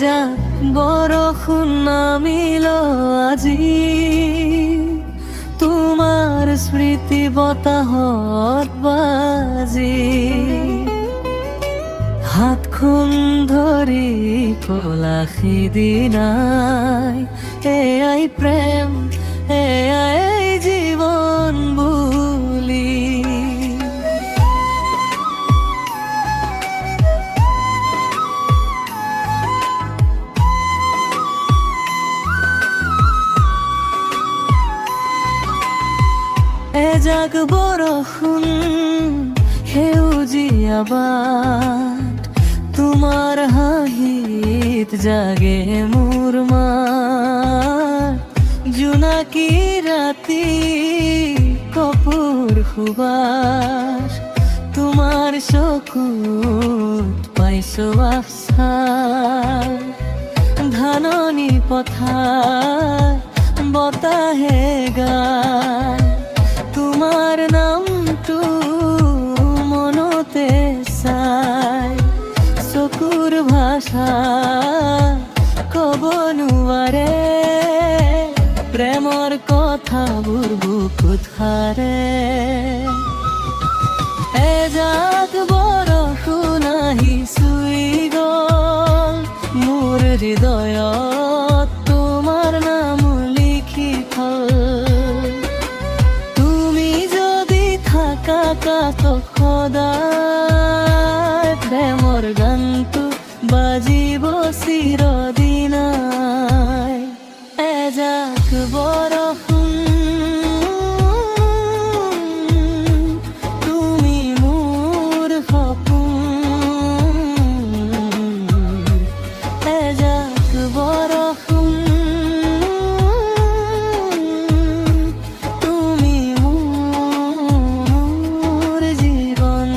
যাক বৰষুণ নামিল আজি, তোমাৰ স্মৃতি বতাহত বাজি। হাতখন ধৰি কলা সিদিনাই, এয়াই প্ৰেম এয়াই জীৱন বুলি। এজাক বৰষুণ সেউজীয়া বাট, তোমাৰ হাঁহিত জাগে মোৰ মাত। জোনাকী ৰাতি কপোৰ সুবাস, তোমাৰ চকুত পাইছো আফসাৰ। ধাননি পথাৰ বতাহে গায়, তোমাৰ নামটো মনতে চাই। চকুৰ ভাষা কব নোৱাৰে, প্ৰেমৰ কথাবোৰ বুকুত হাৰে। এজাক বৰষুণ আহি চুই গল মোৰ হৃদয়ত, তোমাৰ নাম লিখি থল। তুমি যদি থাকা কাষত সদায়, প্ৰেমৰ গানটো বাজিব চিৰদিনাই। এজাক বৰষুণ তুমি মোৰ সপোন। এজাক বৰষুণ তুমি মোৰ জীৱন।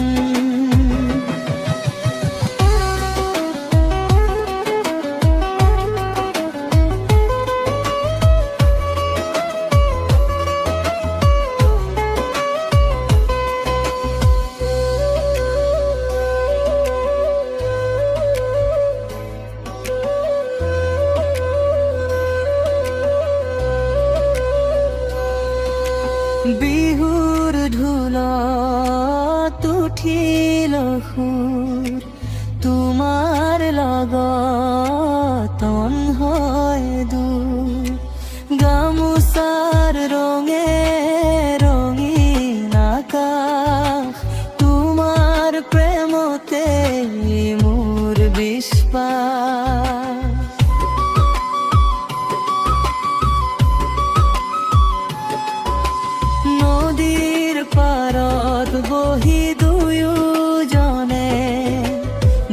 বিহুৰ ঢোলত উঠিল সুৰ, তোমাৰ লগত হয় দূৰ। গামোচাৰ ৰঙে ৰঙীন আকাশ, তোমাৰ প্ৰেমতে মোৰ বিশ্বাস। নদীৰ পাৰত বহি দুয়োজনে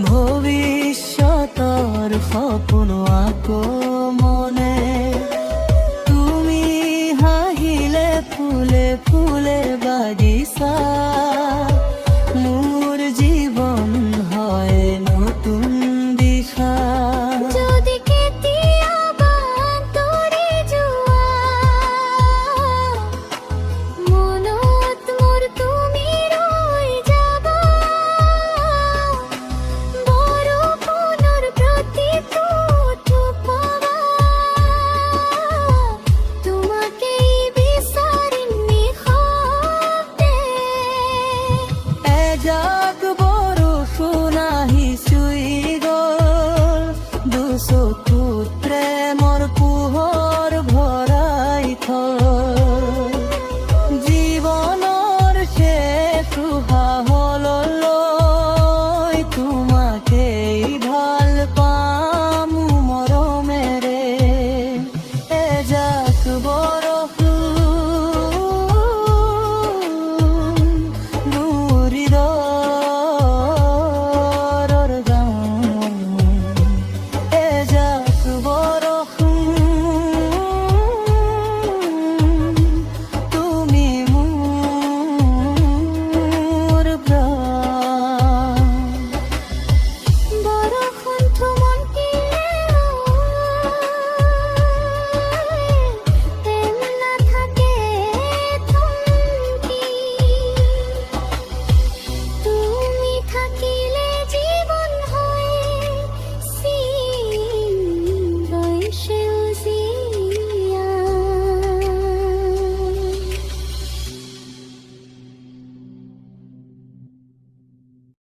ভৱিষ্যতৰ সপোন আকৌ মনে। তুমি হাঁহিলে ফুলে ফুলে বাগিচা,